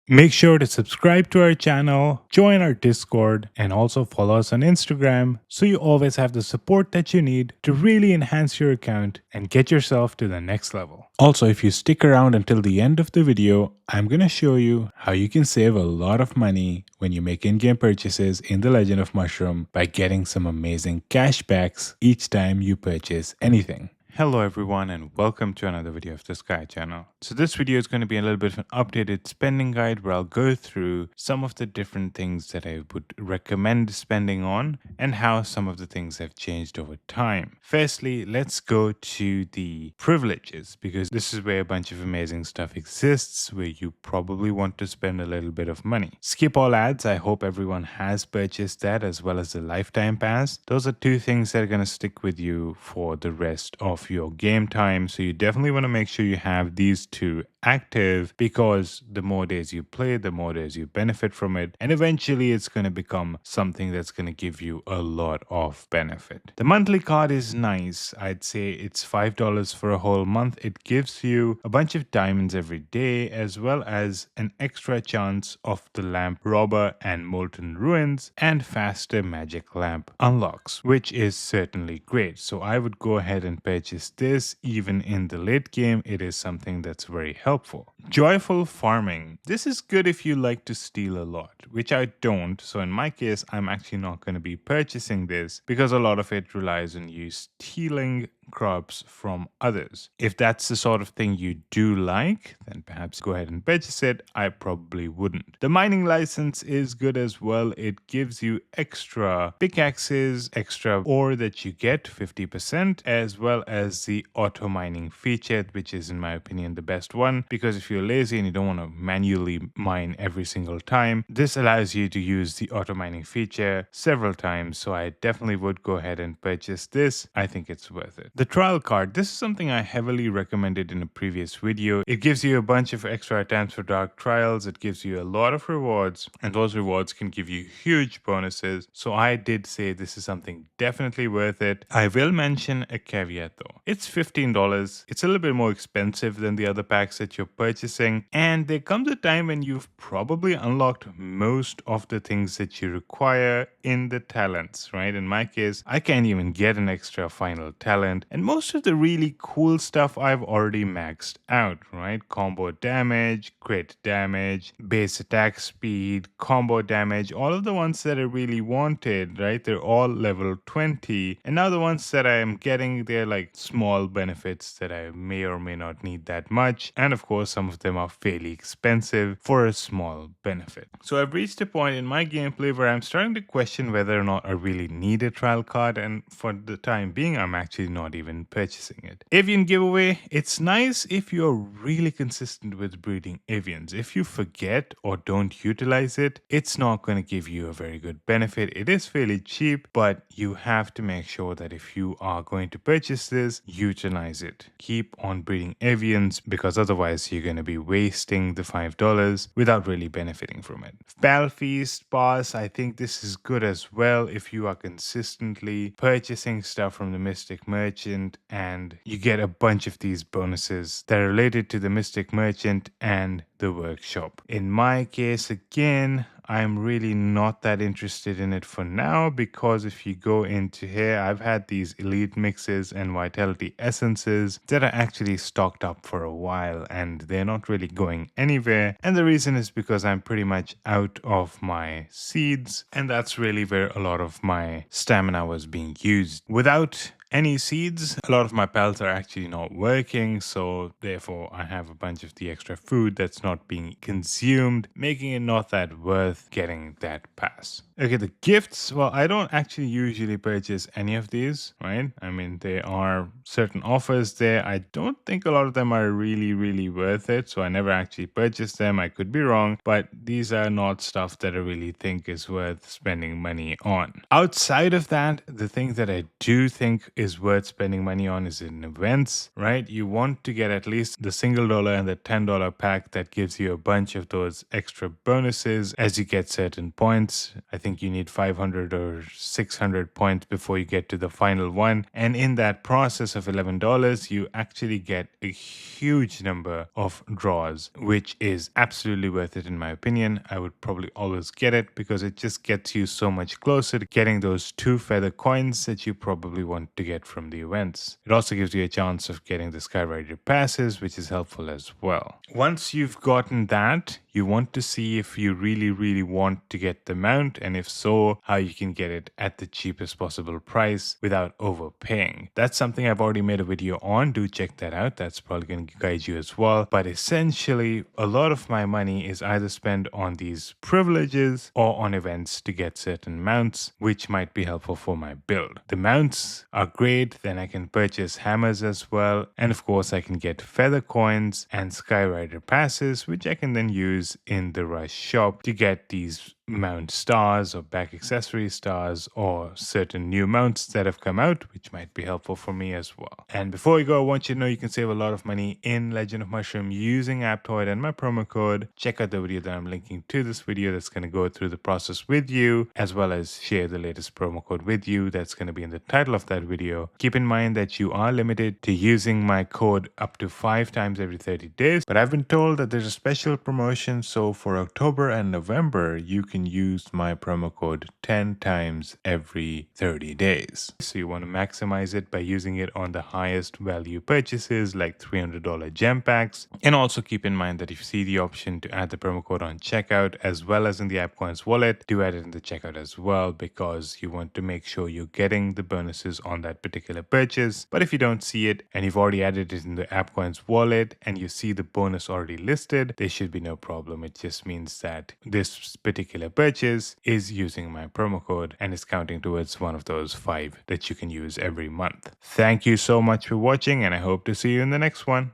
Make sure to subscribe to our channel, join our Discord, and also follow us on Instagram so you always have the support that you need to really enhance your account and get yourself to the next level. Also, if you stick around until the end of the video, I'm going to show you how you can save a lot of money when you make in-game purchases in The Legend of Mushroom by getting some amazing cashbacks each time you purchase anything. Hello everyone and welcome to another video of the Sky channel. So this video is going to be a little bit of an updated spending guide where I'll go through some of the different things that I would recommend spending on and how some of the things have changed over time. Firstly, let's go to the privileges because this is where a bunch of amazing stuff exists where you probably want to spend a little bit of money. Skip all ads. I hope everyone has purchased that as well as the lifetime pass. Those are two things that are going to stick with you for the rest of your game time, so you definitely want to make sure you have these two active because the more days you play, the more days you benefit from it, and eventually it's going to become something that's going to give you a lot of benefit. The monthly card is nice. I'd say it's $5 for a whole month. It gives you a bunch of diamonds every day as well as an extra chance of the lamp robber and molten ruins and faster magic lamp unlocks, which is certainly great. So I would go ahead and purchase this even in the late game. It is something that's very helpful. Joyful farming. This is good if you like to steal a lot, which I don't. So in my case, I'm actually not going to be purchasing this because a lot of it relies on you stealing crops from others. If that's the sort of thing you do like, then perhaps go ahead and purchase it. I probably wouldn't. The mining license is good as well. It gives you extra pickaxes, extra ore that you get 50%, as well as the auto mining feature, which is in my opinion the best one, because if you're lazy and you don't want to manually mine every single time, this allows you to use the auto mining feature several times. So I definitely would go ahead and purchase this. I think it's worth it. The trial card. This is something I heavily recommended in a previous video. It gives you a bunch of extra attempts for dark trials. It gives you a lot of rewards, and those rewards can give you huge bonuses. So I did say this is something definitely worth it. I will mention a caveat though. It's $15. It's a little bit more expensive than the other packs that you're purchasing, and there comes a time when you've probably unlocked most of the things that you require in the talents, right? In my case, I can't even get an extra final talent. And most of the really cool stuff I've already maxed out, right? Combo damage, crit damage, base attack speed, combo damage, all of the ones that I really wanted, right? They're all level 20. And now the ones that I am getting, they're like small benefits that I may or may not need that much. And of course, some of them are fairly expensive for a small benefit. So I've reached a point in my gameplay where I'm starting to question whether or not I really need a trial card. And for the time being, I'm actually not even purchasing it. Avian giveaway. It's nice if you're really consistent with breeding avians. If you forget or don't utilize it, it's not going to give you a very good benefit. It is fairly cheap, but you have to make sure that if you are going to purchase this, utilize it. Keep on breeding avians because otherwise you're going to be wasting the $5 without really benefiting from it. Pal Feast Pass. I think this is good as well if you are consistently purchasing stuff from the Mystic Merchant and you get a bunch of these bonuses that are related to the Mystic Merchant and the workshop. In my case, again, I'm really not that interested in it for now because if you go into here, I've had these elite mixes and vitality essences that are actually stocked up for a while and they're not really going anywhere. And the reason is because I'm pretty much out of my seeds, and that's really where a lot of my stamina was being used. Without any seeds, a lot of my pals are actually not working, so therefore I have a bunch of the extra food that's not being consumed, making it not that worth getting that pass. Okay, the gifts. Well, I don't actually usually purchase any of these, right? I mean, there are certain offers there. I don't think a lot of them are really worth it, so I never actually purchased them. I could be wrong, but these are not stuff that I really think is worth spending money on. Outside of that, the thing that I do think is worth spending money on is in events, right? You want to get at least the single dollar and the $10 pack that gives you a bunch of those extra bonuses as you get certain points. I think you need 500 or 600 points before you get to the final one. And in that process of $11, you actually get a huge number of draws, which is absolutely worth it in my opinion. I would probably always get it because it just gets you so much closer to getting those 2 feather coins that you probably want to get from the events. It also gives you a chance of getting the Skyrider passes, which is helpful as well. Once you've gotten that, you want to see if you really want to get the mount, and if so, how you can get it at the cheapest possible price without overpaying. That's something I've already made a video on. Do check that out. That's probably going to guide you as well. But essentially, a lot of my money is either spent on these privileges or on events to get certain mounts, which might be helpful for my build. The mounts are great. Then I can purchase hammers as well. And of course, I can get feather coins and Skyrider passes, which I can then use in the Rush shop to get these mount stars or back accessory stars or certain new mounts that have come out, which might be helpful for me as well. And before we go, I want you to know you can save a lot of money in Legend of Mushroom using Aptoid and my promo code. Check out the video that I'm linking to this video that's going to go through the process with you, as well as share the latest promo code with you that's going to be in the title of that video. Keep in mind that you are limited to using my code up to 5 times every 30 days, but I've been told that there's a special promotion, so for October and November you can use my promo code 10 times every 30 days. So you want to maximize it by using it on the highest value purchases like $300 gem packs. And also keep in mind that if you see the option to add the promo code on checkout as well as in the AppCoins wallet, do add it in the checkout as well, because you want to make sure you're getting the bonuses on that particular purchase. But if you don't see it and you've already added it in the AppCoins wallet and you see the bonus already listed, there should be no problem. It just means that this particular purchase is using my promo code and is counting towards one of those 5 that you can use every month. Thank you so much for watching, and I hope to see you in the next one.